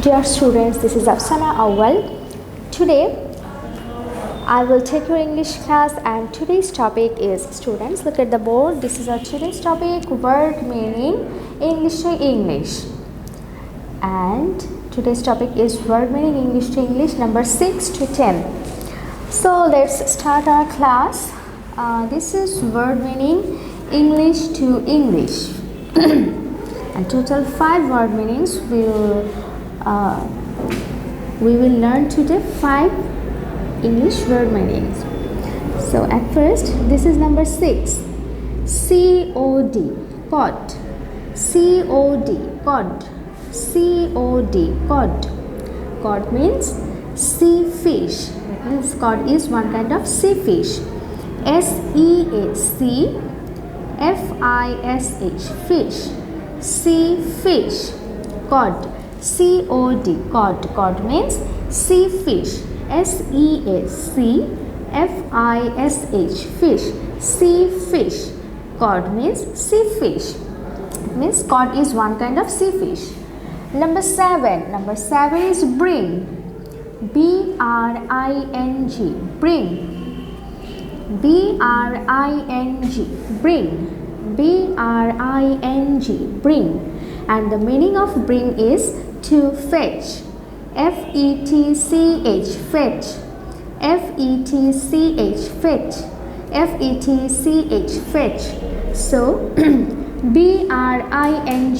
Dear students, this is Afsana Awal. Today I will take your English class and today's topic is, students, look at the board. This is our today's topic, word meaning English to English. And today's topic is word meaning English to English number 6 to 10. So let's start our class. This is word meaning English to English. And total 5 word meanings we will learn today 5 English word meanings. So at first, this is number 6. COD, cod. COD, cod. COD, cod. Cod means sea fish. That means cod is one kind of sea fish. SEAC, FISH, fish. Sea fish, cod. COD, cod. Cod means sea fish. SEAC, FISH, fish. Sea fish. Cod means sea fish. It means cod is one kind of sea fish. Number 7. Number 7 is bring. BRING, bring. BRING, bring. BRING, bring. And the meaning of bring is to fetch. FETCH, fetch. FETCH, fetch. FETCH, fetch. So BRING,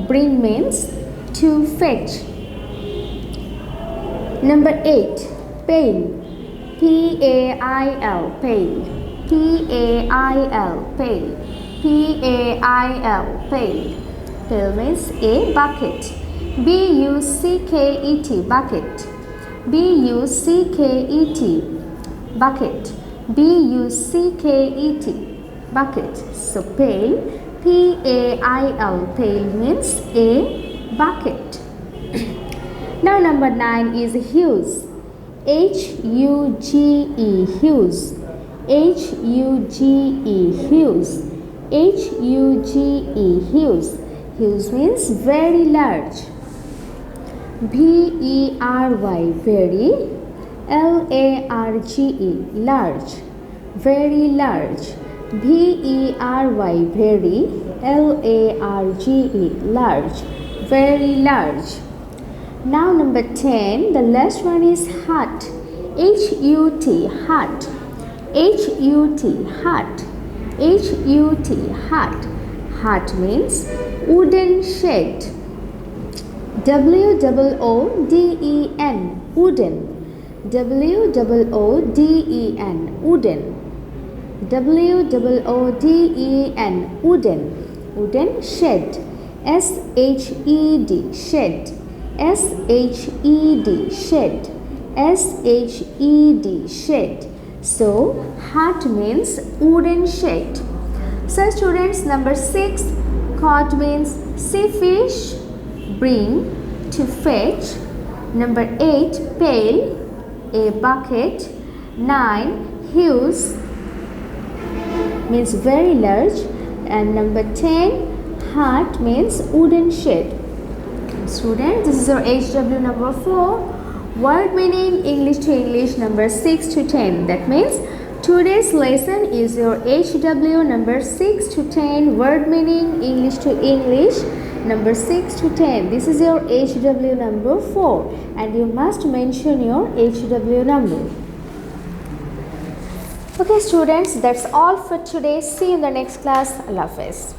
bring means to fetch. Number 8, pail. PAIL, pail. PAIL, pail. PAIL, pail. Pail means a bucket. BUCKET, bucket. BUCKET, bucket. BUCKET, bucket. So pail, PAIL, pail means a bucket. Now number 9 is hues. HUGE, hues. HUGE, hues. HUGE, hues. Hues means very large. VERY, very. LARGE, large. Very large. VERY, very. LARGE, large. Very large. Now number 10, the last one is hut. HUT, hut. HUT, hut. HUT, hut. Hut means wooden shed. WOODEN, wooden. WOODEN, wooden. WOODEN, wooden. Wooden shed. SHED, shed. SHED, shed. SHED, shed. So hut means wooden shed. So students, number 6, cod means sea fish, bring, to fetch. Number 8, pail, a bucket. 9, hues, means very large. And number 10, hut means wooden shed. Students, this is our HW number 4, word meaning English to English number 6 to 10. That means today's lesson is your HW number 6 to 10, word meaning English to English number 6 to 10. This is your HW number 4 and you must mention your HW number. Okay students, that's all for today. See you in the next class. Allah Hafiz.